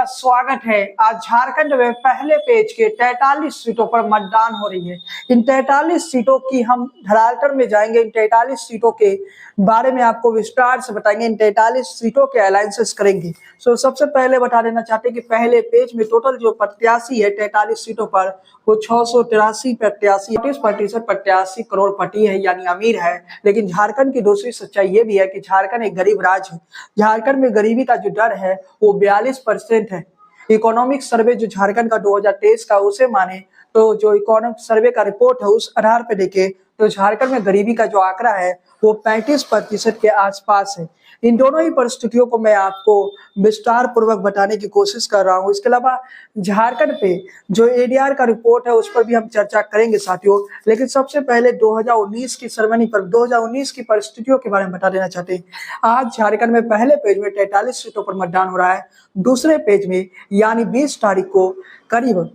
स्वागत है। आज झारखंड में पहले पेज के 43 सीटों पर मतदान हो रही है। इन 43 सीटों की हम धरातल में जाएंगे। इन 43 सीटों के बारे में आपको विस्तार से बताएंगे। इन 43 सीटों के अलायंसेस करेंगे। सबसे पहले बता देना चाहते हैं कि पहले पेज में टोटल जो प्रत्याशी है 43 सीटों पर वो 683 प्रत्याशी, 30% प्रत्याशी करोड़पति है यानी अमीर है। लेकिन झारखंड की दूसरी सच्चाई ये भी है कि झारखंड एक गरीब राज्य है। झारखंड में गरीबी का जो दर है वो 42% है। इकोनॉमिक सर्वे जो झारखंड का 2023 का उसे माने तो जो इकोनॉमिक सर्वे का रिपोर्ट है उस आधार पे देखे तो झारखंड में गरीबी का जो आंकड़ा है वो 35% के आसपास है। इन दोनों ही परिस्थितियों को मैं आपको विस्तार पूर्वक बताने की कोशिश कर रहा हूँ। इसके अलावा झारखंड पे जो एडीआर का रिपोर्ट है उस पर भी हम चर्चा करेंगे साथियों। लेकिन सबसे पहले 2019 की सरमनी पर 2019 की परिस्थितियों के बारे में बता देना चाहते हैं। आज झारखंड में पहले पेज में 43 सीटों पर मतदान हो रहा है। दूसरे पेज में यानी 20 तारीख को करीब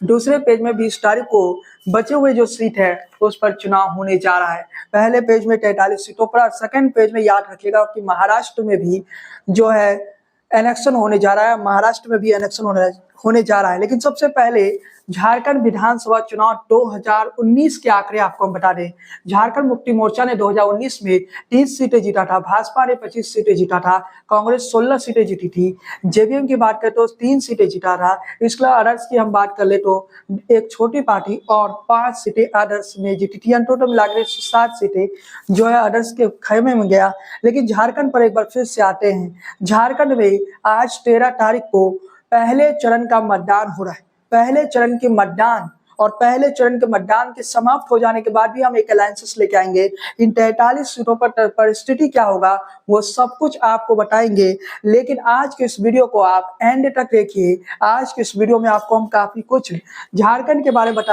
दूसरे पेज में 20 तारीख को बचे हुए जो सीट है उस पर चुनाव होने जा रहा है। पहले पेज में 43 सीटों पर, सेकंड पेज में याद रखिएगा कि महाराष्ट्र में भी जो है इलेक्शन होने जा रहा है। महाराष्ट्र में भी इलेक्शन होने जा रहा है। लेकिन सबसे पहले झारखंड विधानसभा चुनाव 2019 के आंकड़े आपको हम बता दें। झारखंड मुक्ति मोर्चा ने 2019 में 30 सीटें जीता था, भाजपा ने 25 सीटें जीता था, कांग्रेस 16 सीटें जीती थी, जेवीएम की बात करें तो 3 सीटें जीता था। इसके अलावा अदर्स की हम बात कर ले तो एक छोटी पार्टी और 5 सीटें अदर्स ने जीती थी। टोटल मिला के 7 सीटें जो है अदर्स के खेमे में गया। लेकिन झारखंड पर एक बार फिर से आते हैं। झारखंड में आज 13 तारीख को पहले चरण का मतदान हो रहा है। पहले चरण के मतदान और पहले चरण के मतदान के समाप्त हो जाने के बाद भी हम एक अलायंसेस लेके आएंगे। इन 43 सीटों पर परिस्थिति क्या होगा वो सब कुछ आपको बताएंगे। लेकिन आज के इस वीडियो को आप एंड तक देखिए। आज के इस वीडियो में आपको हम काफी कुछ झारखंड के बारे में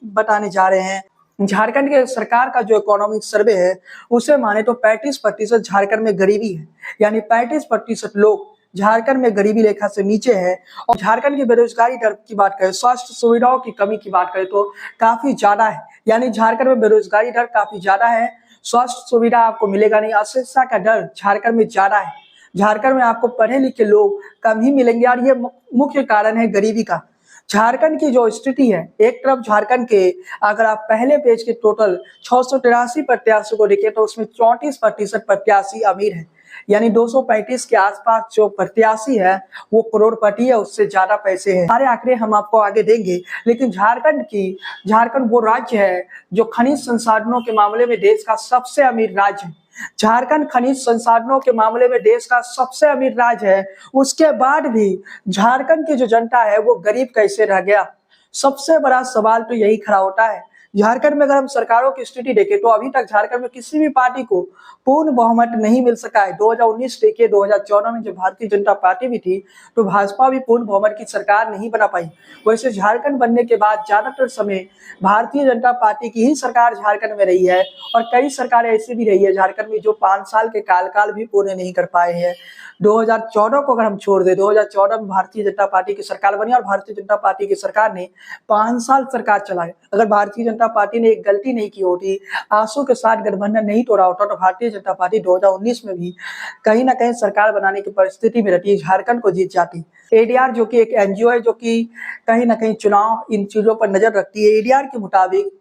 बताने जा रहे हैं। झारखंड के सरकार का जो इकोनॉमिक सर्वे है उसे माने तो 35% झारखंड में गरीबी है, यानी 35% लोग झारखंड में गरीबी रेखा से नीचे है। और झारखंड की बेरोजगारी दर की बात करें, स्वास्थ्य सुविधाओं की कमी की बात करें तो काफी ज्यादा है, यानी झारखंड में बेरोजगारी दर काफी ज्यादा है। स्वास्थ्य सुविधा आपको मिलेगा नहीं। अशिक्षा का दर झारखंड में ज्यादा है। झारखंड में आपको पढ़े लिखे लोग कम ही मिलेंगे और ये मुख्य कारण है गरीबी का। झारखंड की जो स्थिति है, एक तरफ झारखंड के अगर आप पहले पेज के टोटल 683 प्रत्याशियों को देखें तो उसमें 34% प्रत्याशी अमीर है, यानी 235 के आसपास जो प्रत्याशी है वो करोड़पति है, उससे ज्यादा पैसे हैं। सारे आंकड़े हम आपको आगे देंगे। लेकिन झारखंड वो राज्य है जो खनिज संसाधनों के मामले में देश का सबसे अमीर राज्य है। झारखंड खनिज संसाधनों के मामले में देश का सबसे अमीर राज्य है। उसके बाद भी झारखंड की जो जनता है वो गरीब कैसे रह गया? सबसे बड़ा सवाल तो यही खड़ा होता है। झारखंड में अगर हम सरकारों की स्थिति देखें तो अभी तक झारखंड में किसी भी पार्टी को पूर्ण बहुमत नहीं मिल सका है। 2019 देखिए, 2014 में जब भारतीय जनता पार्टी भी थी तो भाजपा भी पूर्ण बहुमत की सरकार नहीं बना पाई। वैसे झारखंड बनने के बाद ज्यादातर समय भारतीय जनता पार्टी की ही सरकार झारखंड में रही है और कई सरकारें ऐसी भी रही है झारखंड में जो 5 साल के कार्यकाल भी पूरे नहीं कर पाए हैं। 2014 को अगर हम छोड़ दे, 2014 में भारतीय जनता पार्टी की सरकार बनी और भारतीय जनता पार्टी की सरकार ने 5 साल सरकार चलाई। अगर भारतीय जनता पार्टी ने एक गलती नहीं की होती, आंसू के साथ गठबंधन नहीं तोड़ा होता तो भारतीय जनता पार्टी 2019 में भी कहीं ना कहीं सरकार बनाने की परिस्थिति में रहती, झारखंड को जीत जाती। एडीआर जो कि एक एनजीओ है जो कि कहीं ना कहीं चुनाव इन चीजों पर नजर रखती है। एडीआर के मुताबिक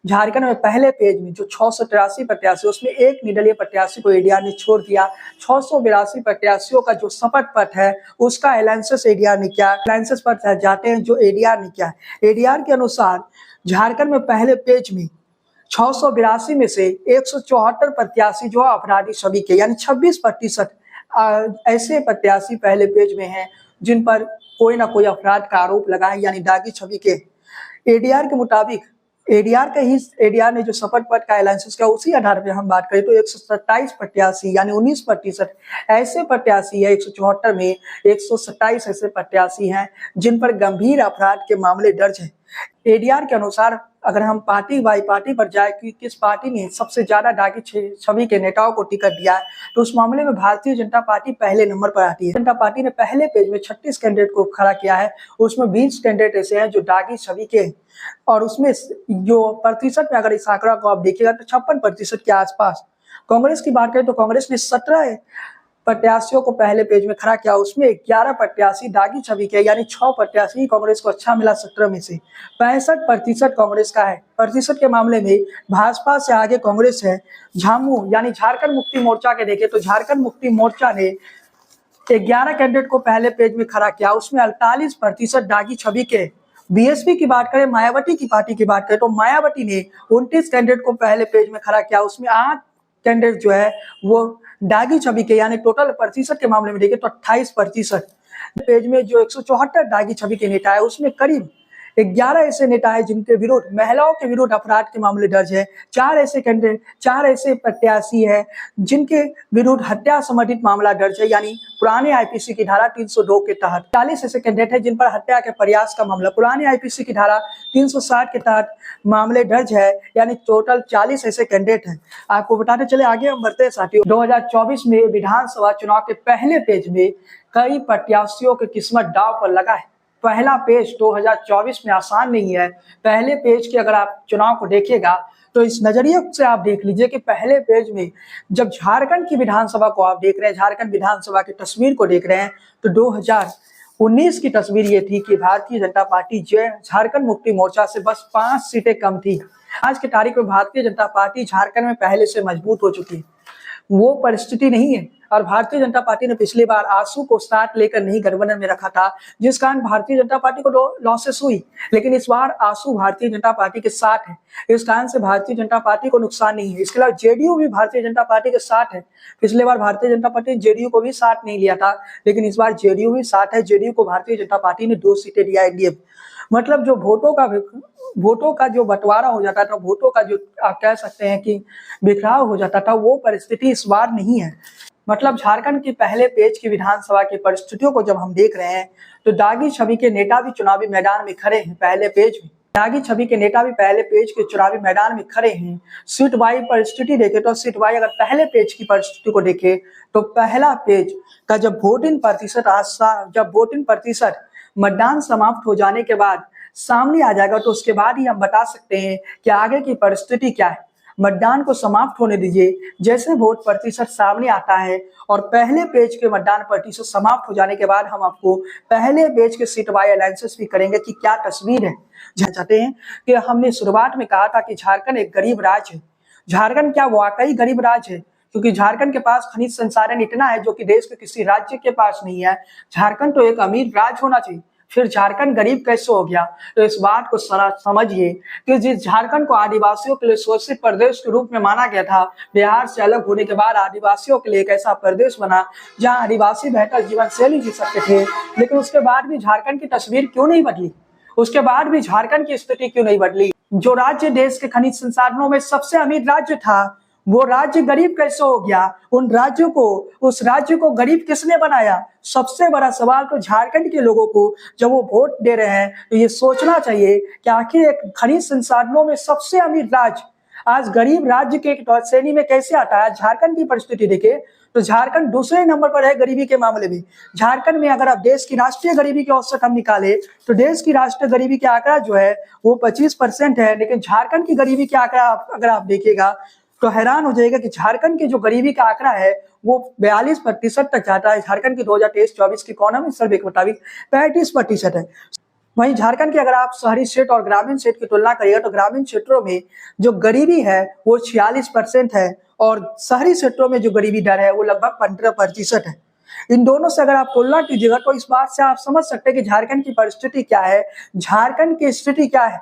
झारखंड में पहले पेज में जो 683 प्रत्याशी, उसमें एक निर्दलीय प्रत्याशी को एडीआर ने छोड़ दिया। 682 प्रत्याशियों का जो शपथ पत्र है उसका अलायंसेस एडीआर ने किया। अलायंसेस पर जाते हैं जो एडीआर ने किया। एडीआर के अनुसार झारखंड में पहले पेज में 682 में से 174 प्रत्याशी जो अपराधी छवि के, यानी 26% ऐसे प्रत्याशी पहले पेज में हैं जिन पर कोई ना कोई अपराध का आरोप लगा है, यानी दागी छवि के। एडीआर के मुताबिक एडीआर ने जो शपथ पत्र का अलायंसेस किया उसी आधार पर हम बात करें तो 127 प्रत्याशी यानी 19% ऐसे प्रत्याशी है। 174 में 127 ऐसे प्रत्याशी हैं जिन पर गंभीर अपराध के मामले दर्ज हैं। एडीआर के अनुसार अगर हम पार्टी बाई पार्टी पर जाए कि किस पार्टी ने सबसे ज्यादा दागी छवि के नेताओं को टिकट दिया है तो उस मामले में भारतीय जनता पार्टी पहले नंबर पर आती है। जनता पार्टी ने पहले पेज में 36 कैंडिडेट को खड़ा किया है, उसमें 20 कैंडिडेट ऐसे हैं जो दागी छवि के हैं और उसमें जो प्रतिशत में अगर इस आंकड़ा को आप देखिएगा तो 56% के आसपास। कांग्रेस की बात करें तो कांग्रेस ने 17 प्रत्याशियों को पहले पेज में खड़ा किया, उसमें 11 प्रत्याशी दागी छवि के, यानी 6 प्रत्याशी कांग्रेस को अच्छा मिला 17 में से। 65% कांग्रेस का है। प्रतिशत के मामले में भाजपा से आगे कांग्रेस है। झामू यानी झारखंड मुक्ति मोर्चा के देखें तो झारखंड मुक्ति मोर्चा ने 11 कैंडिडेट को पहले पेज में खड़ा किया, उसमें 48% दागी छवि के। बीएसपी की बात करें, मायावती की पार्टी की बात करें तो मायावती ने 29 कैंडिडेट को पहले पेज में खड़ा किया, उसमें 8 कैंडिडेट जो है वो दागी छवि के, यानी टोटल प्रतिशत के मामले में देखें तो 28%। पेज में जो 174 दागी छवि के नेता है उसमें करीब 11 ऐसे नेता है जिनके विरुद्ध महिलाओं के विरुद्ध अपराध के मामले दर्ज है। 4 ऐसे कैंडिडेट, 4 ऐसे प्रत्याशी है जिनके विरुद्ध हत्या संबंधित मामला दर्ज है, यानी पुराने आईपीसी की धारा 302 के तहत। 40 ऐसे कैंडिडेट है जिन पर हत्या के प्रयास का मामला पुराने आईपीसी की धारा 360 के तहत मामले दर्ज है, यानी टोटल 40 ऐसे कैंडिडेट है। आपको बताते चले, आगे हम बढ़ते हैं साथियों। 2024 में विधानसभा चुनाव के पहले पेज में कई प्रत्याशियों की किस्मत दांव पर लगा है। पहला पेज 2024 में आसान नहीं है। पहले पेज के अगर आप चुनाव को देखिएगा तो इस नजरिए से आप देख लीजिए कि पहले पेज में जब झारखंड की विधानसभा को आप देख रहे हैं, झारखंड विधानसभा की तस्वीर को देख रहे हैं, तो 2019 की तस्वीर ये थी कि भारतीय जनता पार्टी जो झारखंड मुक्ति मोर्चा से बस 5 सीटें कम थी। आज की तारीख में भारतीय जनता पार्टी झारखंड में पहले से मजबूत हो चुकी है। वो परिस्थिति नहीं है और भारतीय जनता पार्टी ने पिछली बार आंसू को साथ लेकर नहीं गठबंधन में रखा था, जिस कारण भारतीय जनता पार्टी को लॉसेस हुई। लेकिन इस बार आंसू भारतीय जनता पार्टी के साथ है, इस कारण से भारतीय जनता पार्टी को नुकसान नहीं है। इसके अलावा जेडीयू भी भारतीय जनता पार्टी के साथ है। पिछले बार भारतीय जनता पार्टी जेडीयू को भी साथ नहीं लिया था, लेकिन इस बार जेडीयू भी साथ है। जेडीयू को भारतीय जनता पार्टी ने 2 सीटें दिया एनडीए। मतलब जो वोटों का जो बंटवारा हो जाता था, वोटों का जो आप कह सकते हैं कि बिखराव हो जाता था, वो परिस्थिति इस बार नहीं है। मतलब झारखंड के पहले पेज की विधानसभा की परिस्थितियों को जब हम देख रहे हैं तो दागी छवि के नेता भी चुनावी मैदान में खड़े हैं। पहले पेज में दागी छवि के नेता भी पहले पेज के चुनावी मैदान में खड़े हैं। सीट वाई परिस्थिति देखे तो सीट वाई अगर पहले पेज की परिस्थिति को देखे तो पहला पेज का जब वोटिंग प्रतिशत मतदान समाप्त हो जाने के बाद सामने आ जाएगा तो उसके बाद ही हम बता सकते हैं कि आगे की परिस्थिति क्या है। मतदान को समाप्त होने दीजिए, जैसे वोट प्रतिशत सामने आता है और पहले पेज के मतदान प्रतिशत समाप्त हो जाने के बाद हम आपको पहले पेज के सीट वाई एनालिसिस भी करेंगे कि क्या तस्वीर है। चाहते हैं कि हमने शुरुआत में कहा था कि झारखंड एक गरीब राज्य है। झारखंड क्या वाकई गरीब राज्य है? क्योंकि झारखंड के पास खनिज संसाधन इतना है जो कि देश के किसी राज्य के पास नहीं है। झारखंड तो एक अमीर राज्य होना चाहिए, फिर झारखंड गरीब कैसे हो गया? तो इस बात को समझिए कि जिस झारखंड को आदिवासियों के लिए शोषित प्रदेश के रूप में माना गया था, बिहार से अलग होने के बाद आदिवासियों के लिए एक ऐसा प्रदेश बना जहां आदिवासी बेहतर जीवन शैली जी सकते थे। लेकिन उसके बाद भी झारखंड की तस्वीर क्यों नहीं बदली? उसके बाद भी झारखंड की स्थिति क्यों नहीं बदली? जो राज्य देश के खनिज संसाधनों में सबसे अमीर राज्य था, वो राज्य गरीब कैसे हो गया? उस राज्य को गरीब किसने बनाया? सबसे बड़ा सवाल तो झारखंड के लोगों को जब वो वोट दे रहे हैं तो ये सोचना चाहिए कि आखिर एक खनिज संसाधनों में सबसे अमीर राज्य आज गरीब राज्य के श्रेणी में कैसे आता है? झारखंड की परिस्थिति देखे तो झारखंड दूसरे नंबर पर है गरीबी के मामले में। झारखंड में अगर आप देश की राष्ट्रीय गरीबी के औसत हम निकाले तो देश की राष्ट्रीय गरीबी का आंकड़ा जो है वो 25% है, लेकिन झारखंड की गरीबी का आंकड़ा अगर आप देखिएगा तो हैरान हो जाएगा कि झारखंड की जो गरीबी का आंकड़ा है वो 42% तक जाता है। झारखंड की 2023-24 की इकोनॉमिक सर्वे के मुताबिक 35% है। वहीं झारखंड की अगर आप शहरी क्षेत्र और ग्रामीण क्षेत्र की तुलना करिएगा तो ग्रामीण क्षेत्रों में जो गरीबी है वो 46% है और शहरी क्षेत्रों में जो गरीबी दर है वो लगभग 15% है। इन दोनों से अगर आप तुलना कीजिएगा तो इस बात से आप समझ सकते हैं कि झारखंड की परिस्थिति क्या है, झारखंड की स्थिति क्या है,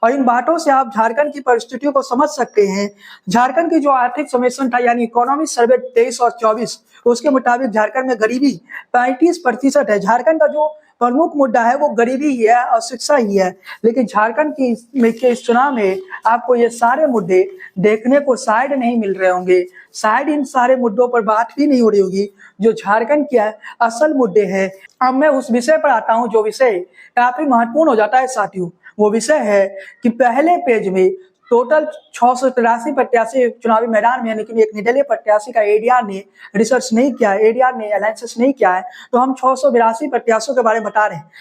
और इन बातों से आप झारखंड की परिस्थितियों को समझ सकते हैं। झारखंड की जो आर्थिक समेशन था यानी इकोनॉमिक सर्वे 23 और 24 उसके मुताबिक झारखंड में गरीबी 35% है। झारखंड का जो प्रमुख मुद्दा है वो गरीबी ही है और शिक्षा ही है, लेकिन झारखंड के इस चुनाव में आपको ये सारे मुद्दे देखने को शायद नहीं मिल रहे होंगे। शायद इन सारे मुद्दों पर बात भी नहीं हो रही होगी जो झारखंड के असल मुद्दे हैं। अब मैं उस विषय पर आता हूँ जो विषय काफी महत्वपूर्ण हो जाता है साथियों। वो विषय है कि पहले पेज में टोटल 683 प्रत्याशी चुनावी मैदान में, लेकिन एक निर्दलीय प्रत्याशी का एडीआर ने रिसर्च नहीं किया है, एडीआर ने एनालिसिस नहीं किया है, तो हम 682 प्रत्याशियों के बारे में बता रहे हैं।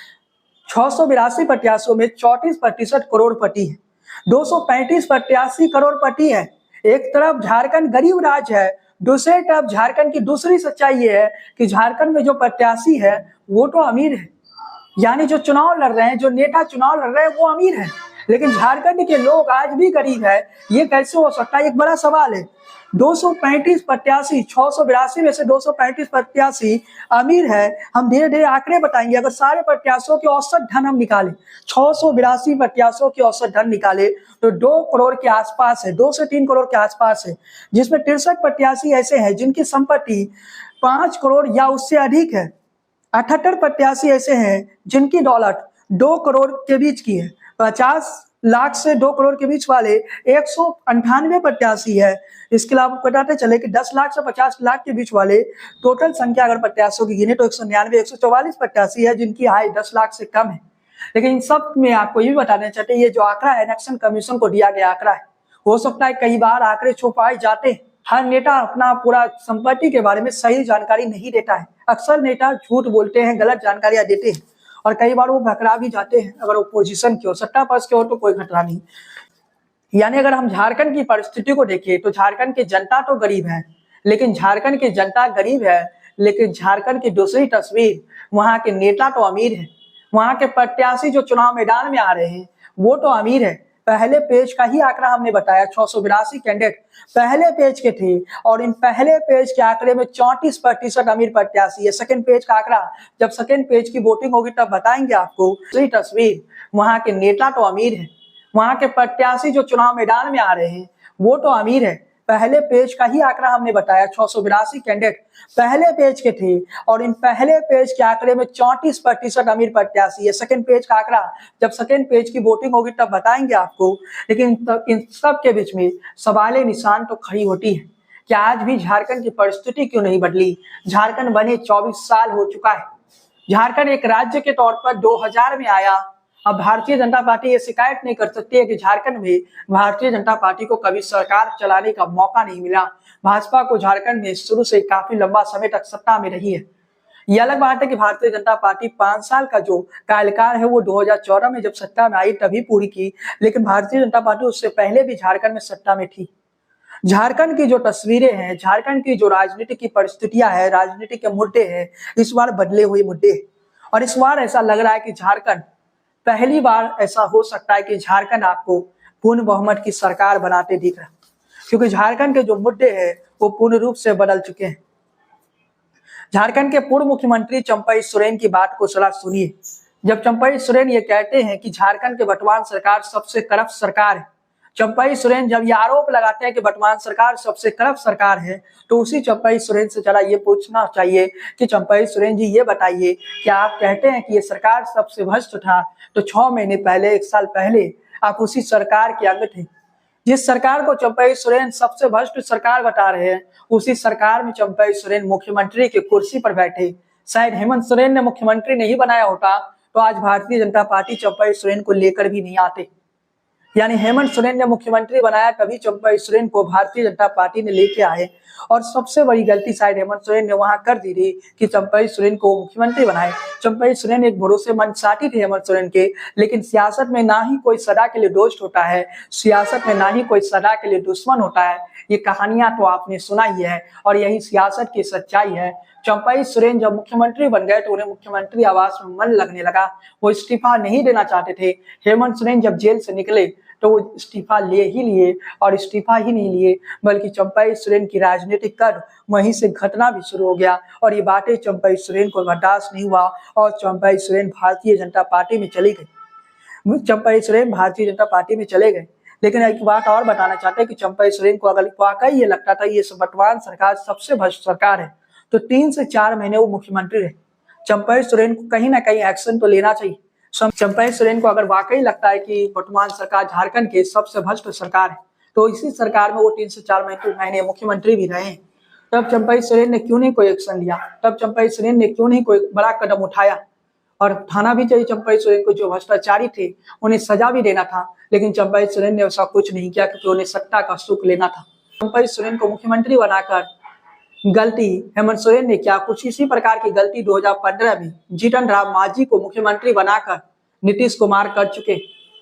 682 प्रत्याशियों में 34% करोड़पति है, 235 प्रत्याशी करोड़पति है। एक तरफ झारखंड गरीब राज्य है, दूसरे तरफ झारखंड की दूसरी सच्चाई ये है कि झारखंड में जो प्रत्याशी है वो तो अमीर है, यानी जो चुनाव लड़ रहे हैं, जो नेता चुनाव लड़ रहे हैं वो अमीर है, लेकिन झारखंड के लोग आज भी गरीब है। ये कैसे हो सकता है, एक बड़ा सवाल है। 235 प्रत्याशी, 682 में से 235 प्रत्याशी अमीर है। हम धीरे धीरे आंकड़े बताएंगे। अगर सारे प्रत्याशियों के औसत धन हम निकालें, 682 प्रत्याशियों की औसत धन निकाले तो 2 करोड़ के आसपास है, 2 से 3 करोड़ के आसपास है, जिसमें 63 प्रत्याशी ऐसे हैं जिनकी संपत्ति 5 करोड़ या उससे अधिक है। 78 प्रत्याशी ऐसे हैं जिनकी दौलत 2 करोड़ के बीच की है। 50 लाख से 2 करोड़ के बीच वाले 198 प्रत्याशी है। इसके अलावा बताते चले कि 10 लाख से 50 लाख के बीच वाले टोटल संख्या अगर प्रत्याशियों की गिने तो 199 144 प्रत्याशी है जिनकी आय 10 लाख से कम है। लेकिन इन सब में आपको ये भी बताना चाहते हैं, ये जो आंकड़ा है इलेक्शन कमीशन को दिया गया आंकड़ा है। हो सकता है कई बार आंकड़े छुपाए जाते हैं। हर नेता अपना पूरा संपत्ति के बारे में सही जानकारी नहीं देता है। अक्सर नेता झूठ बोलते हैं, गलत जानकारियां देते हैं और कई बार वो भकरा भी जाते हैं। अगर ओपोजिशन की हो, सत्ता पक्ष की हो तो कोई खतरा नहीं। यानी अगर हम झारखंड की परिस्थिति को देखें तो झारखंड की जनता तो गरीब है, लेकिन झारखंड की जनता गरीब है, लेकिन झारखंड की दूसरी तस्वीर, वहां के नेता तो अमीर है। वहां के प्रत्याशी जो चुनाव मैदान में आ रहे हैं वो तो अमीर है। पहले पेज का ही आंकड़ा हमने बताया, 682 कैंडिडेट पहले पेज के थे और इन पहले पेज के आंकड़े में 34% अमीर प्रत्याशी है। सेकंड पेज का आंकड़ा जब सेकंड पेज की वोटिंग होगी तब बताएंगे आपको। दूसरी तस्वीर, वहां के नेता तो अमीर है, वहां के प्रत्याशी जो चुनाव मैदान में आ रहे हैं वो तो अमीर है। पहले पेज का ही आंकड़ा हमने बताया, 682 कैंडिडेट पहले पेज के थे और इन पहले पेज के आंकड़े में 34% अमीर प्रत्याशी है। सेकंड पेज का आंकड़ा जब सेकंड पेज की वोटिंग होगी तब बताएंगे आपको। लेकिन इन सब के बीच में सवाल निशान तो खड़ी होती है कि आज भी झारखंड की परिस्थिति क्यों नहीं बदली। झारखंड बने 24 साल हो चुका है। झारखंड एक राज्य के तौर पर 2000 में आया। अब भारतीय जनता पार्टी ये शिकायत नहीं कर सकती है कि झारखंड में भारतीय जनता पार्टी को कभी सरकार चलाने का मौका नहीं मिला। भाजपा को झारखंड में शुरू से काफी लंबा समय तक सत्ता में रही है। यह अलग बात है कि भारतीय जनता पार्टी 5 साल का जो कार्यकाल है वो 2014 में जब सत्ता में आई तभी पूरी की, लेकिन भारतीय जनता पार्टी उससे पहले भी झारखंड में सत्ता में थी। झारखंड की जो तस्वीरें हैं, झारखंड की जो राजनीतिक की परिस्थितियां हैं, राजनीतिक के मुद्दे हैं, इस बार बदले हुए मुद्दे। और इस बार ऐसा लग रहा है कि झारखंड पहली बार ऐसा हो सकता है कि झारखंड आपको पूर्ण बहुमत की सरकार बनाते दिख रहा, क्योंकि झारखंड के जो मुद्दे हैं वो पूर्ण रूप से बदल चुके हैं। झारखंड के पूर्व मुख्यमंत्री चंपई सोरेन की बात को जरा सुनिए। जब चंपई सोरेन ये कहते हैं कि झारखंड के वर्तमान सरकार सबसे करप्ट सरकार है, चंपई सोरेन जब ये आरोप लगाते हैं कि वर्तमान सरकार सबसे करप्ट सरकार है, तो उसी चंपई सोरेन से जरा ये पूछना चाहिए कि चंपई सोरेन जी ये बताइए कि आप कहते हैं कि ये सरकार सबसे भ्रष्ट था, तो 6 महीने पहले, 1 साल पहले आप उसी सरकार के अंग थे। जिस सरकार को चंपई सोरेन सबसे भ्रष्ट सरकार बता रहे हैं, उसी सरकार में चंपई सोरेन मुख्यमंत्री की कुर्सी पर बैठे। शायद हेमंत सोरेन ने मुख्यमंत्री नहीं बनाया होता तो आज भारतीय जनता पार्टी चंपई सोरेन को लेकर भी नहीं आते। यानी हेमंत सोरेन ने मुख्यमंत्री बनाया तभी चंपई सोरेन को भारतीय जनता पार्टी ने लेके आए। और सबसे बड़ी गलती शायद हेमंत सोरेन ने वहां कर दी थी कि चंपई सोरेन को मुख्यमंत्री बनाए। चंपई सोरेन एक भरोसेमंद साथी थे हेमंत सोरेन के, लेकिन सियासत में ना ही कोई सदा के लिए दोस्त होता है, सियासत में ना ही कोई सदा के लिए दुश्मन होता है। ये कहानियां तो आपने सुना ही है और यही सियासत की सच्चाई है। चंपई सोरेन जब मुख्यमंत्री बन गए तो उन्हें मुख्यमंत्री आवास में मन लगने लगा। वो इस्तीफा नहीं देना चाहते थे। हेमंत सोरेन जब जेल से निकले तो वो इस्तीफा ले ही लिए, और इस्तीफा ही नहीं लिए बल्कि चंपई सोरेन की राजनीतिक कर वहीं से घटना भी शुरू हो गया। और ये बातें चंपई सोरेन को बर्दाश्त नहीं हुआ और चंपई सोरेन भारतीय जनता पार्टी में चली गई। चंपई सोरेन भारतीय जनता पार्टी में चले गए। लेकिन एक बात और बताना चाहते हैं कि चंपई सोरेन को अगर वाकई ये लगता था ये वर्तमान सरकार सबसे भ्रष्ट सरकार है तो 3 से 4 महीने वो मुख्यमंत्री रहे। चंपई सोरेन को कहीं ना कहीं एक्शन तो लेना चाहिए। चंपई सोरेन को अगर वाकई लगता है कि वर्तमान सरकार झारखंड की सबसे भ्रष्ट सरकार है तो इसी सरकार में वो 3 से 4 महीने मुख्यमंत्री भी रहे। तब चंपई सोरेन ने क्यों नहीं कोई एक्शन लिया? तब चंपई सोरेन ने क्यों नहीं कोई बड़ा कदम उठाया? और उठाना भी चाहिए चंपई सोरेन को, जो भ्रष्टाचारी थे उन्हें सजा भी देना था। लेकिन चंपई सोरेन ने ऐसा कुछ नहीं किया क्योंकि उन्हें सत्ता का सुख लेना था। चंपई सोरेन को मुख्यमंत्री बनाकर गलती हेमंत सोरेन ने किया। कुछ इसी प्रकार की गलती 2015 में जीतन राम मांझी को मुख्यमंत्री बनाकर नीतीश कुमार कर चुके।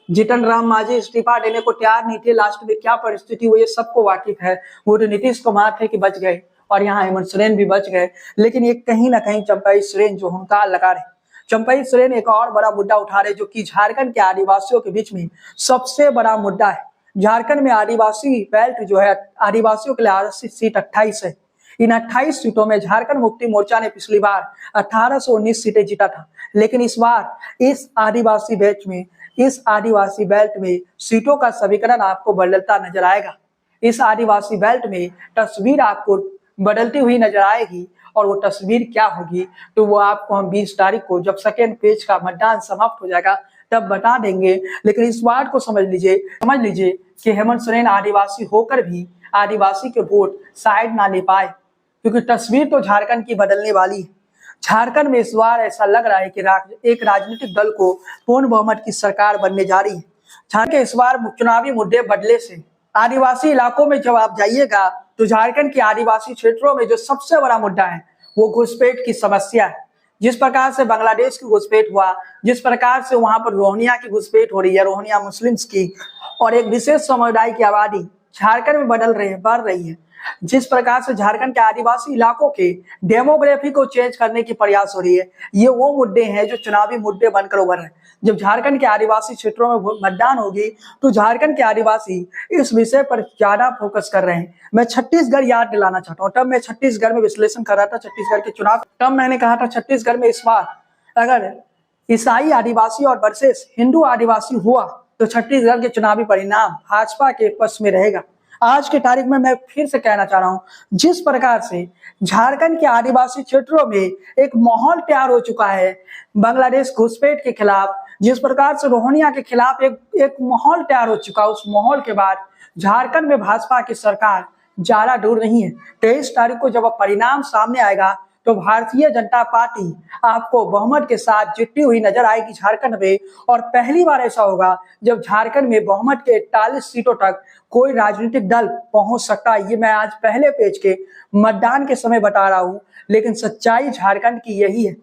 जीतन राम मांझी इस्तीफा देने को तैयार नहीं थे, लास्ट में क्या परिस्थिति हुई ये सबको वाकिफ है। वो तो नीतीश कुमार थे कि बच गए और यहाँ हेमंत सोरेन भी बच गए, लेकिन ये कहीं ना कहीं चंपई सोरेन जो हुंकार लगा रहे, चंपई सोरेन एक और बड़ा मुद्दा उठा रहे जो कि झारखंड के आदिवासियों के बीच में सबसे बड़ा मुद्दा है। झारखंड में आदिवासी बेल्ट जो है, आदिवासियों के लिए आरक्षित सीट 28 है। इन 28 सीटों में झारखंड मुक्ति मोर्चा ने पिछली बार 1819 सीटें जीता था, लेकिन इस बार इस आदिवासी बेल्ट में सीटों का समीकरण आपको बदलता नजर आएगा। इस आदिवासी बेल्ट में तस्वीर आपको बदलती हुई नजर आएगी, और वो तस्वीर क्या होगी तो वो आपको हम 20 तारीख को जब सेकेंड पेज का मतदान समाप्त हो जाएगा तब बता देंगे। लेकिन इस बात को समझ लीजिए कि हेमंत सोरेन आदिवासी होकर भी आदिवासी के वोट शायद ना ले पाए, क्योंकि तस्वीर तो झारखंड की बदलने वाली है। झारखंड में इस बार ऐसा लग रहा है कि एक राजनीतिक दल को पूर्ण बहुमत की सरकार बनने जा रही है। झारखंड के इस बार चुनावी मुद्दे बदले से आदिवासी इलाकों में जब आप जाइएगा तो झारखंड के आदिवासी क्षेत्रों में जो सबसे बड़ा मुद्दा है वो घुसपैठ की समस्या है। जिस प्रकार से बांग्लादेश की घुसपैठ हुआ, जिस प्रकार से वहां पर रोहिंग्या की घुसपैठ हो रही है, रोहिंग्या मुस्लिम्स की, और एक विशेष समुदाय की आबादी झारखंड में बढ़ रही है, जिस प्रकार से झारखंड के आदिवासी इलाकों के डेमोग्राफी को चेंज करने की प्रयास हो रही है, ये वो मुद्दे हैं जो चुनावी मुद्दे बनकर उभर रहे हैं। जब झारखंड के आदिवासी क्षेत्रों में मतदान होगी तो झारखंड के आदिवासी इस विषय पर ज्यादा फोकस कर रहे हैं। मैं छत्तीसगढ़ याद दिलाना चाहता हूँ, तब मैं छत्तीसगढ़ में विश्लेषण कर रहा था छत्तीसगढ़ के चुनाव, तब मैंने कहा था छत्तीसगढ़ में इस बार अगर ईसाई आदिवासी और वर्सेस हिंदू आदिवासी हुआ तो छत्तीसगढ़ के चुनावी परिणाम भाजपा के पक्ष में रहेगा। आज की तारीख में मैं फिर से कहना चाह रहा हूं, जिस प्रकार से झारखंड के आदिवासी क्षेत्रों में एक माहौल तैयार हो चुका है बांग्लादेश घुसपैठ के खिलाफ, जिस प्रकार से रोहिंग्या के खिलाफ एक माहौल तैयार हो चुका, उस माहौल के बाद झारखंड में भाजपा की सरकार ज्यादा दूर नहीं है। 23 तारीख को जब परिणाम सामने आएगा तो भारतीय जनता पार्टी आपको बहुमत के साथ जीतती हुई नजर आएगी झारखंड में, और पहली बार ऐसा होगा जब झारखंड में बहुमत के 41 सीटों तक कोई राजनीतिक दल पहुंच सकता है। ये मैं आज पहले पेज के मतदान के समय बता रहा हूं, लेकिन सच्चाई झारखंड की यही है।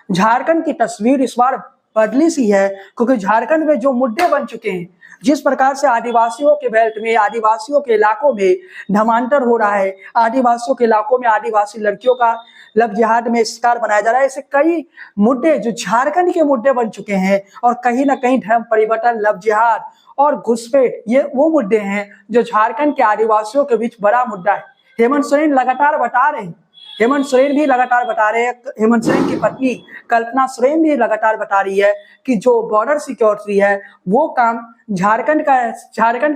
झारखंड की तस्वीर इस बार बदली सी है, क्योंकि झारखंड में जो मुद्दे बन चुके हैं, जिस प्रकार से आदिवासियों के बेल्ट में, आदिवासियों के इलाकों में धर्मांतर हो रहा है, आदिवासियों के इलाकों में आदिवासी लड़कियों का लव जिहाद में शिकार बनाया जा रहा है, ऐसे कई मुद्दे जो झारखंड के मुद्दे बन चुके हैं, और कहीं ना कहीं धर्म परिवर्तन, लव जिहाद और घुसपैठ ये वो मुद्दे हैं जो झारखंड के आदिवासियों के बीच बड़ा मुद्दा है। हेमंत सोरेन लगातार बता रहे हैं, हेमंत सोरेन भी लगातार बता रहे हैं, हेमंत सोरेन की पत्नी कल्पना सोरेन भी लगातार बता रही है कि जो बॉर्डर सिक्योरिटी है वो काम झारखंड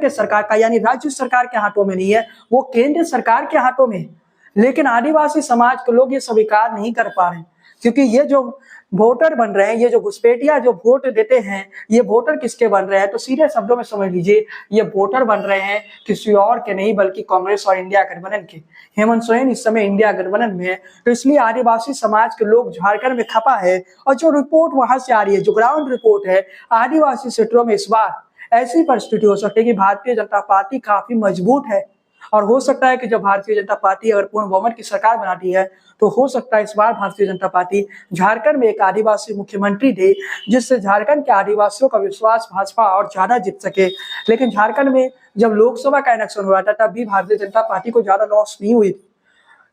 के सरकार का, यानी राज्य सरकार के हाथों में नहीं है, वो केंद्र सरकार के हाथों में है। लेकिन आदिवासी समाज के लोग ये स्वीकार नहीं कर पा रहे हैं, क्योंकि ये जो वोटर बन रहे हैं, ये जो घुसपैठिया जो वोट देते हैं, ये वोटर किसके बन रहे हैं, तो सीधे शब्दों में समझ लीजिए ये वोटर बन रहे हैं किसी और के नहीं बल्कि कांग्रेस और इंडिया गठबंधन के। हेमंत सोरेन इस समय इंडिया गठबंधन में है, तो इसलिए आदिवासी समाज के लोग झारखंड में खपा है। और जो रिपोर्ट वहां से आ रही है, जो ग्राउंड रिपोर्ट है, आदिवासी क्षेत्रों में इस बार ऐसी परिस्थिति हो सकती है कि भारतीय जनता पार्टी काफी मजबूत है, और हो सकता है कि जब भारतीय जनता पार्टी अगर पूर्ण बहुमत की सरकार बनाती है तो हो सकता है इस बार भारतीय जनता पार्टी झारखंड में एक आदिवासी मुख्यमंत्री दे, जिससे झारखंड के आदिवासियों का विश्वास भाजपा और ज्यादा जीत सके। लेकिन झारखंड में जब लोकसभा का इलेक्शन हुआ था तब भी भारतीय जनता पार्टी को ज्यादा लॉस नहीं हुई थी।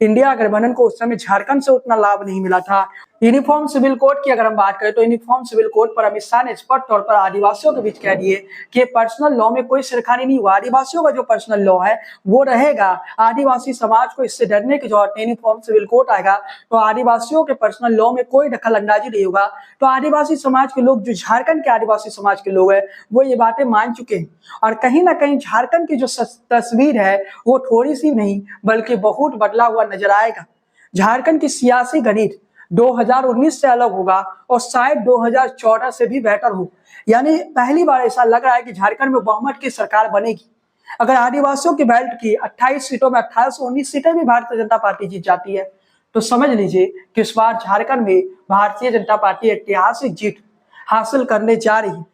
इंडिया गठबंधन को उस समय झारखंड से उतना लाभ नहीं मिला था। यूनिफॉर्म सिविल कोड की अगर हम बात करें तो यूनिफॉर्म सिविल कोड पर अमित शाह ने स्पष्ट तौर पर आदिवासियों के बीच कह दिए कि पर्सनल लॉ में कोई छेड़खानी नहीं हुआ, आदिवासियों का जो पर्सनल लॉ है वो रहेगा। आदिवासी समाज को इससे डरने की जरूरत नहीं। यूनिफॉर्म सिविल कोड आएगा तो आदिवासियों के पर्सनल लॉ में कोई दखल अंदाजी नहीं होगा। तो आदिवासी समाज के लोग, जो झारखंड के आदिवासी समाज के लोग हैं, वो ये बातें मान चुके हैं, और कहीं ना कहीं झारखंड की जो तस्वीर है वो थोड़ी सी नहीं बल्कि बहुत बदला हुआ नजर आएगा। झारखंड की सियासी गणित 2019 से अलग होगा और शायद 2014 से भी बेहतर हो। यानी पहली बार ऐसा लग रहा है कि झारखंड में बहुमत की सरकार बनेगी। अगर आदिवासियों की बेल्ट की 28 सीटों में 1819 सीटें भी भारतीय जनता पार्टी जीत जाती है तो समझ लीजिए कि इस बार झारखंड में भारतीय जनता पार्टी ऐतिहासिक जीत हासिल करने जा रही है।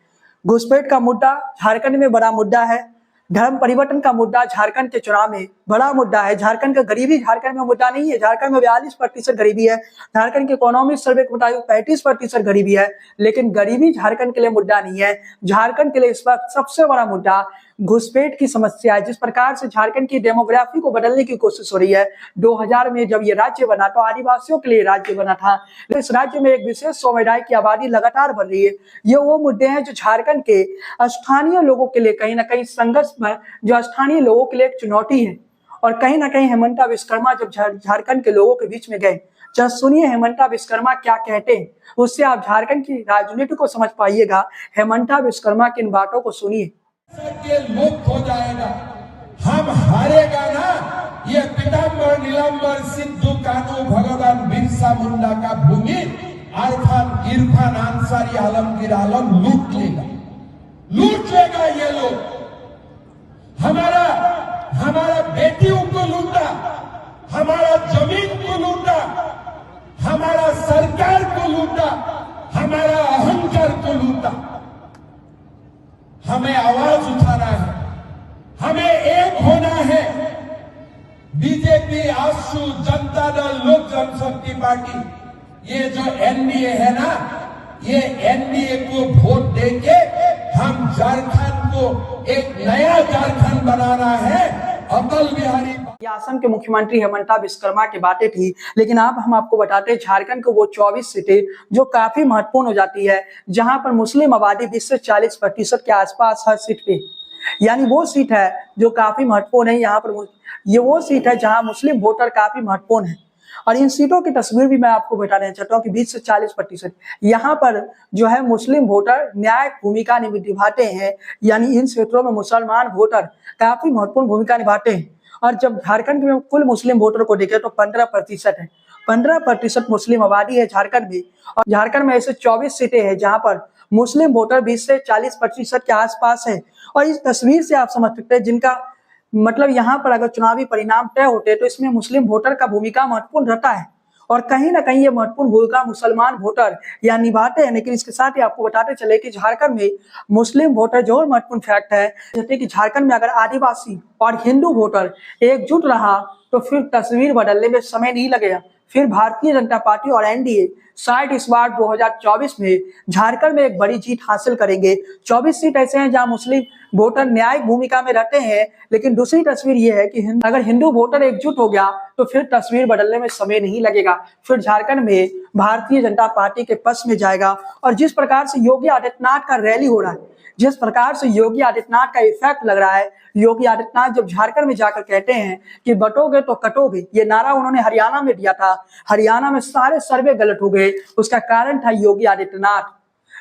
घुसपैठ का मुद्दा झारखंड में बड़ा मुद्दा है। धर्म परिवर्तन का मुद्दा झारखंड के चुनाव में बड़ा मुद्दा है। झारखंड का गरीबी झारखंड में मुद्दा नहीं है। झारखंड में 42% गरीबी है। झारखंड के इकोनॉमिक सर्वे के मुताबिक 35% गरीबी है, लेकिन गरीबी झारखंड के लिए मुद्दा नहीं है। झारखंड के लिए इस वक्त सबसे बड़ा मुद्दा घुसपैठ की समस्या है। जिस प्रकार से झारखंड की डेमोग्राफी को बदलने की कोशिश हो रही है, 2000 में जब ये राज्य बना तो आदिवासियों के लिए राज्य बना था, लेकिन इस राज्य में एक विशेष समुदाय की आबादी लगातार बढ़ रही है। ये वो मुद्दे हैं जो झारखंड के स्थानीय लोगों के लिए कहीं ना कहीं संघर्ष में, जो स्थानीय लोगों के लिए एक चुनौती है। और कहीं ना कहीं हेमंता विश्वकर्मा जब झारखंड के लोगों के बीच में गए, जब सुनिए हेमंता विश्वकर्मा क्या कहते हैं, उससे आप झारखंड की राजनीति को समझ पाइएगा। हेमंता विश्वकर्मा की इन बातों को सुनिए। मुक्त हो जाएगा, हम हारेगा ना, ये पीताम्बर नीलांबर सिद्धू कानू भगवान बिरसा मुंडा का भूमि इरफान अंसारी आलमगीर आलम लूट लेगा ये लोग। हमारा बेटियों को लूटा, हमारा जमीन को लूटा, हमारा सरकार को लूटा, हमारा अहंकार को लूटा। हमें आवाज उठाना है, हमें एक होना है। बीजेपी, आसू, जनता दल, लोक जनशक्ति पार्टी, ये जो एनडीए है ना, ये एनडीए को वोट देके हम झारखंड को एक नया झारखंड बनाना है। अटल बिहारी असम के मुख्यमंत्री हेमंता विश्वकर्मा की बातें थी, लेकिन अब हम आपको बताते हैं झारखंड को वो 24 सीटें जो काफी महत्वपूर्ण हो जाती है, जहां पर मुस्लिम आबादी 20 से 40% के आसपास हर सीट पे, यानी वो सीट है जो काफी महत्वपूर्ण है। यहाँ पर ये वो सीट है जहां मुस्लिम वोटर काफी महत्वपूर्ण है। और इन सीटों की तस्वीर भी मैं आपको बता देना चाहता हूँ कि 20 से 40% यहाँ पर जो है मुस्लिम वोटर न्यायिक भूमिका निभाते हैं, यानी इन क्षेत्रों में मुसलमान वोटर काफी महत्वपूर्ण भूमिका निभाते हैं। और जब झारखंड में कुल मुस्लिम वोटर को देखें तो 15% है। 15% मुस्लिम आबादी है झारखंड में। और झारखंड में ऐसे 24 सीटें हैं जहां पर मुस्लिम वोटर 20 से 40% के आसपास है। और इस तस्वीर से आप समझ सकते हैं जिनका मतलब यहाँ पर अगर चुनावी परिणाम तय होते हैं तो इसमें मुस्लिम वोटर का भूमिका महत्वपूर्ण रहता है। और कहीं ना कहीं ये महत्वपूर्ण भूमिका मुसलमान वोटर या निभाते हैं। लेकिन इसके साथ ही आपको बताते चले कि झारखंड में मुस्लिम वोटर जो महत्वपूर्ण फैक्ट है, जैसे कि झारखंड में अगर आदिवासी और हिंदू वोटर एकजुट रहा तो फिर तस्वीर बदलने में समय नहीं लगेगा। फिर भारतीय जनता पार्टी और एनडीए शायद इस बार 2024 में झारखंड में एक बड़ी जीत हासिल करेंगे। 24 सीट ऐसे हैं जहां मुस्लिम वोटर न्यायिक भूमिका में रहते हैं। लेकिन दूसरी तस्वीर यह है कि अगर हिंदू वोटर एकजुट हो गया तो फिर तस्वीर बदलने में समय नहीं लगेगा। फिर झारखंड में भारतीय जनता पार्टी के पक्ष में जाएगा। और जिस प्रकार से योगी आदित्यनाथ का रैली हो रहा है, जिस प्रकार से योगी आदित्यनाथ का इफेक्ट लग रहा है, योगी आदित्यनाथ जब झारखंड में जाकर कहते हैं कि बटोगे तो कटोगे, ये नारा उन्होंने हरियाणा में दिया था। हरियाणा में सारे सर्वे गलत हो गए। उसका कारण था योगी आदित्यनाथ।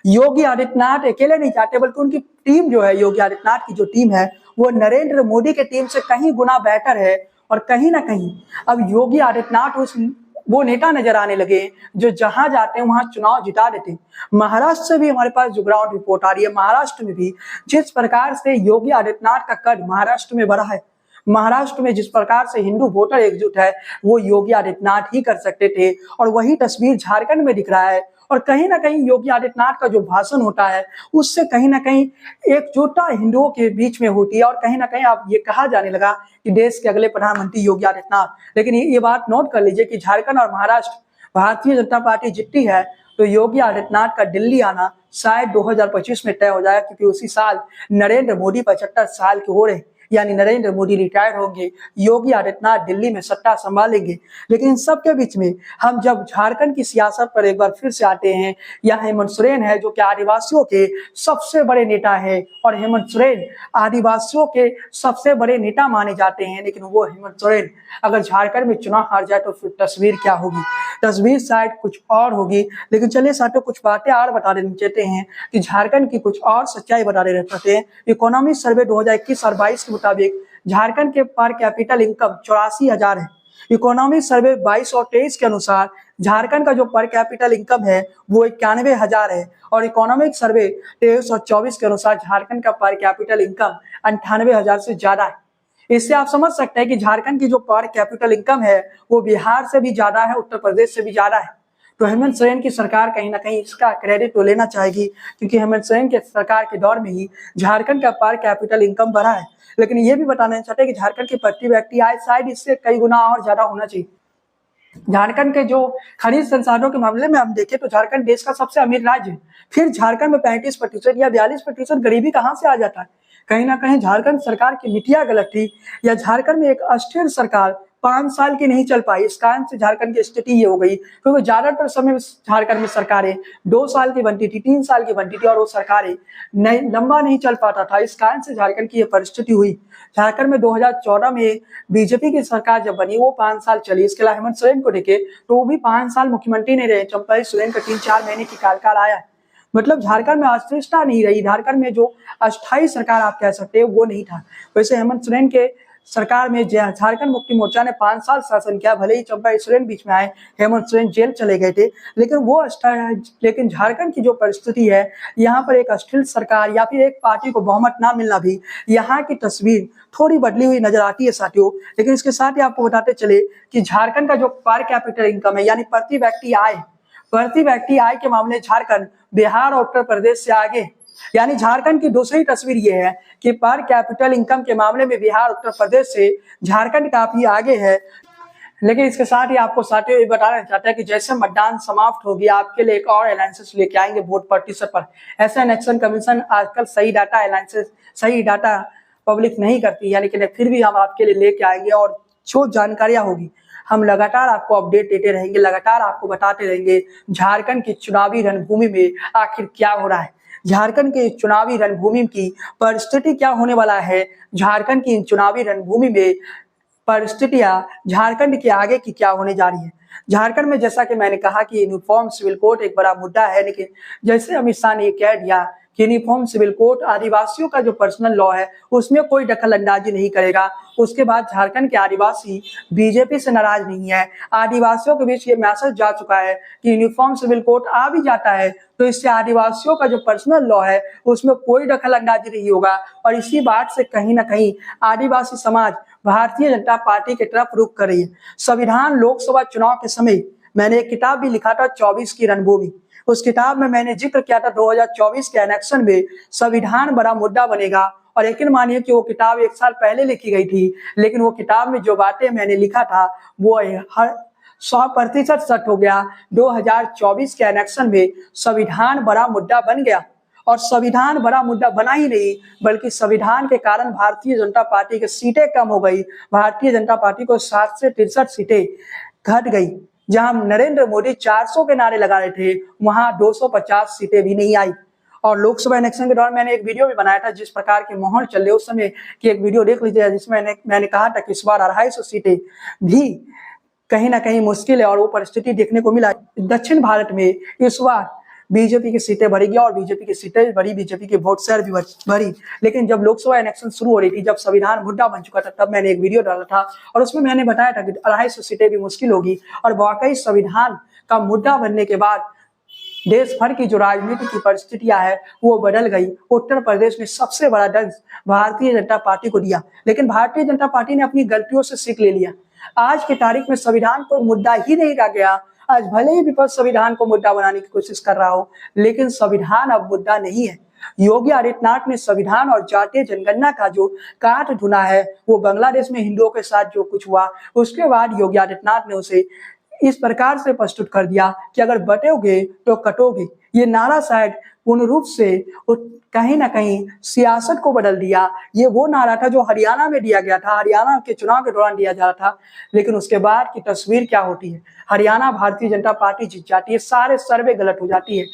योगी आदित्यनाथ अकेले नहीं चाहते, बल्कि उनकी टीम जो है, योगी आदित्यनाथ की जो टीम है, वो नरेंद्र मोदी की टीम से कहीं गुना बेहतर है। और कहीं ना कहीं अब योगी आदित्यनाथ वो नेता नजर आने लगे जो जहां जाते हैं वहां चुनाव जिता देते हैं। महाराष्ट्र से भी हमारे पास जो ग्राउंड रिपोर्ट आ रही है, महाराष्ट्र में भी जिस प्रकार से योगी आदित्यनाथ का कद महाराष्ट्र में बढ़ा है, महाराष्ट्र में जिस प्रकार से हिंदू वोटर एकजुट है, वो योगी आदित्यनाथ ही कर सकते थे। और वही तस्वीर झारखंड में दिख रहा है। और कहीं ना कहीं योगी आदित्यनाथ का जो भाषण होता है उससे कहीं ना कहीं एकजुटता हिंदुओं के बीच में होती है। और कहीं ना कहीं अब ये कहा जाने लगा कि देश के अगले प्रधानमंत्री योगी आदित्यनाथ। लेकिन ये बात नोट कर लीजिए कि झारखंड और महाराष्ट्र भारतीय जनता पार्टी जीतती है तो योगी आदित्यनाथ का दिल्ली आना शायद 2025 में तय हो जाएगा, क्योंकि उसी साल नरेंद्र मोदी 75 साल के हो रहे, यानी नरेंद्र मोदी रिटायर होंगे, योगी आदित्यनाथ दिल्ली में सत्ता संभालेंगे। लेकिन इन सब के बीच में हम जब झारखंड की सियासत पर एक बार फिर से आते हैं, यहाँ हेमंत सोरेन है जो कि आदिवासियों के सबसे बड़े नेता है। और हेमंत सोरेन आदिवासियों के सबसे बड़े नेता माने जाते हैं। लेकिन वो हेमंत सोरेन अगर झारखंड में चुनाव हार जाए तो फिर तस्वीर क्या होगी? तस्वीर शायद कुछ और होगी। लेकिन चलिए साथियों, कुछ बातें और बता देना चाहते हैं कि झारखंड की कुछ और सच्चाई बता देना चाहते हैं। इकोनॉमिक सर्वे 2021 और 22 के मुताबिक झारखंड के पर कैपिटल इनकम 84,000 है। इकोनॉमिक सर्वे 22 और 23 के अनुसार झारखंड का जो पर कैपिटल इनकम है वो 91,000 है। और इकोनॉमिक सर्वे 23 और 24 के अनुसार झारखंड का पर कैपिटल इनकम 98,000 से ज्यादा है। इससे आप समझ सकते हैं कि झारखंड की जो पर कैपिटल इनकम है वो बिहार से भी ज्यादा है, उत्तर प्रदेश से भी ज्यादा है। तो हेमंत सोरेन की सरकार कहीं ना कहीं इसका क्रेडिट तो लेना चाहेगी, क्योंकि हेमंत सोरेन के सरकार के दौर में ही झारखंड का पर कैपिटल इनकम बढ़ा है। लेकिन ये भी बताना चाहते हैं कि झारखंड की प्रति व्यक्ति आय शायद इससे कई गुना और ज्यादा होना चाहिए। झारखंड के जो खनिज संसाधनों के मामले में हम देखें तो झारखंड देश का सबसे अमीर राज्य है। फिर झारखंड में 35% या 42% गरीबी कहाँ से आ जाता है? कहीं ना कहीं झारखंड सरकार की नीतियां गलत थी, या झारखंड में एक अस्थिर सरकार 5 साल की नहीं चल पाई। इस कारण से झारखंड की स्थिति ये हो गई, क्योंकि ज्यादातर समय झारखंड में सरकारें 2 साल की बनती थी, 3 साल की बनती थी, और वो सरकारें लंबा नहीं चल पाता था। इस कारण से झारखंड की ये परिस्थिति हुई। झारखंड में 2014 में बीजेपी की सरकार जब बनी वो 5 साल चली। इसके अलावा हेमंत सोरेन को देखे तो वो भी 5 साल मुख्यमंत्री नहीं रहे। चंपाई सोरेन का 3-4 महीने की कार्यकाल आया। मतलब झारखंड में अस्थिरता नहीं रही। झारखंड में जो अस्थायी सरकार आप कह सकते हैं वो नहीं था। वैसे हेमंत सोरेन के सरकार में झारखंड मुक्ति मोर्चा ने 5 साल शासन किया। भले ही चंपाई सोरेन बीच में आए, हेमंत सोरेन जेल चले गए थे, लेकिन झारखंड की जो परिस्थिति है, यहाँ पर एक अस्थिर सरकार या फिर एक पार्टी को बहुमत ना मिलना भी यहाँ की तस्वीर थोड़ी बदली हुई नजर आती है साथियों। लेकिन इसके साथ ही आपको बताते चले कि झारखंड का जो पर कैपिटल इनकम है, यानी प्रति व्यक्ति आय के मामले झारखंड बिहार और उत्तर प्रदेश से आगे। यानी झारखंड की दूसरी तस्वीर ये है कि पर कैपिटल इनकम के मामले में बिहार उत्तर प्रदेश से झारखंड काफी आगे है। लेकिन इसके साथ ही आपको साथियों ये बताना चाहते हैं कि जैसे मतदान समाप्त हो गया, आपके लिए एक और एनालिसिस लेके आएंगे वोट प्रतिशत पर। ऐसा इलेक्शन कमीशन आजकल सही डाटा पब्लिक नहीं करती है, लेकिन फिर भी हम आपके लिए लेके आएंगे, और जो जानकारियां होगी हम लगातार आपको अपडेट देते रहेंगे, लगातार आपको बताते रहेंगे झारखंड की चुनावी रणभूमि में आखिर क्या हो रहा है, झारखंड के चुनावी रणभूमि की परिस्थिति क्या होने वाला है, झारखंड की चुनावी रणभूमि में परिस्थितियां झारखंड के आगे की क्या होने जा रही है। झारखंड में जैसा कि मैंने कहा कि यूनिफॉर्म सिविल कोड एक बड़ा मुद्दा है, लेकिन जैसे अमित शाह ने कह दिया कि यूनिफॉर्म सिविल कोड आदिवासियों का जो पर्सनल लॉ है उसमें कोई दखल अंदाजी नहीं करेगा। उसके बाद झारखंड के आदिवासी बीजेपी से नाराज नहीं है। आदिवासियों के बीच ये मैसेज जा चुका है कि यूनिफॉर्म सिविल कोड आ भी जाता है तो इससे आदिवासियों का जो पर्सनल लॉ है उसमें कोई दखल अंदाजी नहीं होगा। और इसी बात से कहीं ना कहीं आदिवासी समाज भारतीय जनता पार्टी की तरफ रुख कर रही है। संविधान लोकसभा चुनाव के समय मैंने एक किताब भी लिखा था 24 की रणभूमि। उस किताब में मैंने जिक्र किया था 2024 के इलेक्शन में संविधान बड़ा मुद्दा बनेगा। और यकीन मानिए कि वो किताब 1 साल पहले लिखी गई थी, लेकिन वो किताब में जो बातें मैंने लिखा था वो हर 100% सच हो गया। 2024 के इलेक्शन में संविधान बड़ा मुद्दा बन गया। और संविधान बड़ा मुद्दा बना ही नहीं, बल्कि संविधान के कारण भारतीय जनता पार्टी की सीटें कम हो गई। भारतीय जनता पार्टी को 7 से 63 सीटें घट गई। जहां नरेंद्र मोदी 400 के नारे लगा रहे थे, वहां 250 सीटें भी नहीं आई। और लोकसभा इलेक्शन के दौरान मैंने एक वीडियो भी बनाया था, जिस प्रकार के माहौल चल रहे उस समय की एक वीडियो देख लीजिए, जिसमें मैंने कहा था कि इस बार 250 सीटें भी कहीं ना कहीं मुश्किल है। और वो परिस्थिति देखने को मिला। दक्षिण भारत में इस बार बीजेपी की सीटें बढ़ेगी, और बीजेपी की सीटें बढ़ी, बीजेपी के वोट शेयर भी बढ़ी। लेकिन जब लोकसभा इलेक्शन शुरू हो रही थी, जब संविधान मुद्दा बन चुका था, तब मैंने एक वीडियो डाला था और उसमें मैंने बताया था कि 250 सीटें भी मुश्किल होगी। और वाकई संविधान का मुद्दा बनने के बाद देश भर की जो राजनीति की परिस्थितियां है वो बदल गई। उत्तर प्रदेश ने सबसे बड़ा दंश भारतीय जनता पार्टी को दिया, लेकिन भारतीय जनता पार्टी ने अपनी गलतियों से सीख ले लिया। आज की तारीख में संविधान को मुद्दा ही नहीं रह गया। आज भले ही विपक्ष संविधान को मुद्दा बनाने की कोशिश कर रहा हो, लेकिन संविधान अब मुद्दा नहीं है। योगी आदित्यनाथ ने संविधान और जातीय जनगणना का जो काट ढूंढा है, वो बांग्लादेश में हिंदुओं के साथ जो कुछ हुआ, उसके बाद योगी आदित्यनाथ ने उसे इस प्रकार से प्रस्तुत कर दिया कि अगर बटोगे तो कटोगे। ये नारा शायद पूर्ण रूप से कहीं ना कहीं सियासत को बदल दिया। ये वो नारा था जो हरियाणा में दिया गया था, हरियाणा के चुनाव के दौरान दिया जा रहा था, लेकिन उसके बाद की तस्वीर क्या होती है? हरियाणा भारतीय जनता पार्टी जीत जाती है, सारे सर्वे गलत हो जाती है।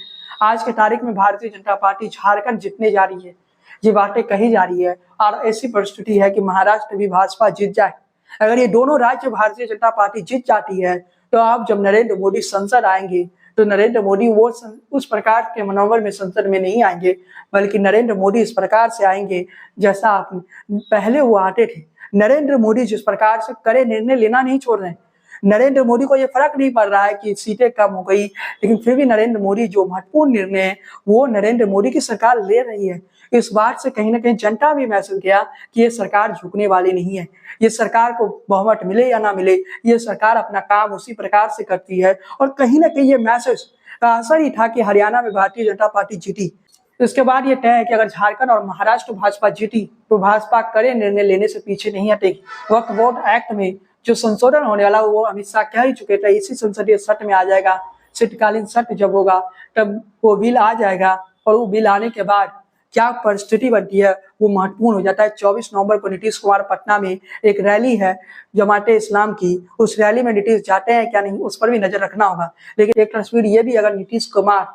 आज की तारीख में भारतीय जनता पार्टी झारखंड जीतने जा रही है, ये बातें कही जा रही है। और ऐसी परिस्थिति है कि महाराष्ट्र भी भाजपा जीत जाए। अगर ये दोनों राज्य भारतीय जनता पार्टी जीत जाती है तो अब जब नरेंद्र मोदी संसद आएंगे तो नरेंद्र मोदी वो उस प्रकार के मनोबल में संसद में नहीं आएंगे, बल्कि नरेंद्र मोदी इस प्रकार से आएंगे जैसा आप पहले वो आते थे। नरेंद्र मोदी जिस प्रकार से कड़े निर्णय लेना नहीं छोड़ रहे हैं, नरेंद्र मोदी को ये फर्क नहीं पड़ रहा है कि सीटें कम हो गई, लेकिन फिर भी नरेंद्र मोदी जो महत्वपूर्ण निर्णय है वो नरेंद्र मोदी की सरकार ले रही है। इस बात से कहीं ना कहीं जनता भी महसूस किया कि ये सरकार झुकने वाली नहीं है। ये सरकार को बहुमत मिले या ना मिले, ये सरकार अपना काम उसी प्रकार से करती है। और कहीं ना कहीं ये मैसेज का असर ही था कि हरियाणा में भारतीय जनता पार्टी जीती। इसके बाद ये तय है कि अगर झारखंड और महाराष्ट्र भाजपा जीती तो भाजपा कड़े निर्णय लेने से पीछे नहीं हटेगी। वक्फ बोर्ड एक्ट में जो संशोधन होने वाला वो अमित शाह कह ही चुके थे, इसी संसदीय सत्र में आ जाएगा। शीतकालीन सत्र जब होगा तब वो बिल आ जाएगा, और वो बिल आने के बाद क्या परिस्थिति बनती है वो महत्वपूर्ण हो जाता है। 24 नवंबर को नीतीश कुमार पटना में एक रैली है जमाते इस्लाम की, उस रैली में नीतीश जाते हैं क्या नहीं उस पर भी नजर रखना होगा। लेकिन एक तस्वीर ये भी, अगर नीतीश कुमार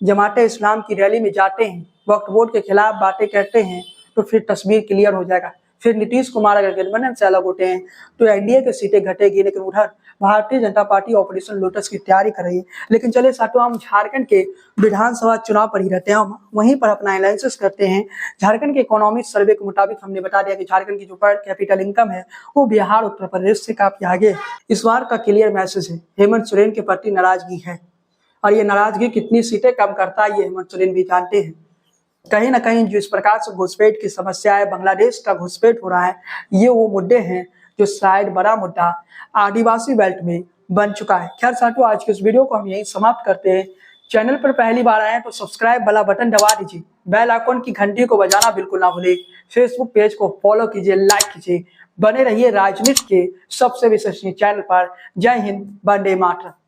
जमाते इस्लाम की रैली में जाते हैं, वक्फ बोर्ड के खिलाफ बातें कहते हैं, तो फिर तस्वीर क्लियर हो जाएगा। फिर नीतीश कुमार अगर गठबंधन से अलग होते हैं तो एनडीए की सीटें घटेगी। लेकिन उधर Bharatiya Janata party operation lotus की तैयारी कर रही है। लेकिन चलिए साथियों, हम झारखंड के विधानसभा चुनाव पर ही रहते हैं, हम वहीं पर अपना एनालिसिस करते हैं। झारखंड के इकोनॉमिक सर्वे के मुताबिक हमने बता दिया कि झारखंड की जो पर कैपिटल इनकम है वो बिहार उत्तर प्रदेश से काफी आगे है। इस बार का क्लियर मैसेज है, हेमंत सोरेन के प्रति नाराजगी है, और ये नाराजगी कितनी सीटें कम करता है ये हेमंत सोरेन भी जानते हैं। कहीं ना कहीं जो इस प्रकार से घुसपैठ की समस्या है, बांग्लादेश का घुसपैठ हो रहा है, ये वो मुद्दे हैं जो शायद बड़ा मुद्दा आदिवासी बेल्ट में बन चुका है। खैर साथियों, आज के इस वीडियो को हम यहीं समाप्त करते हैं। चैनल पर पहली बार आए तो सब्सक्राइब वाला बटन दबा दीजिए, बेल आइकन की घंटी को बजाना बिल्कुल ना भूलिए, फेसबुक पेज को फॉलो कीजिए, लाइक कीजिए। बने रहिए राजनीति के सबसे विश्वसनीय चैनल पर। जय हिंद, वंदे मातरम।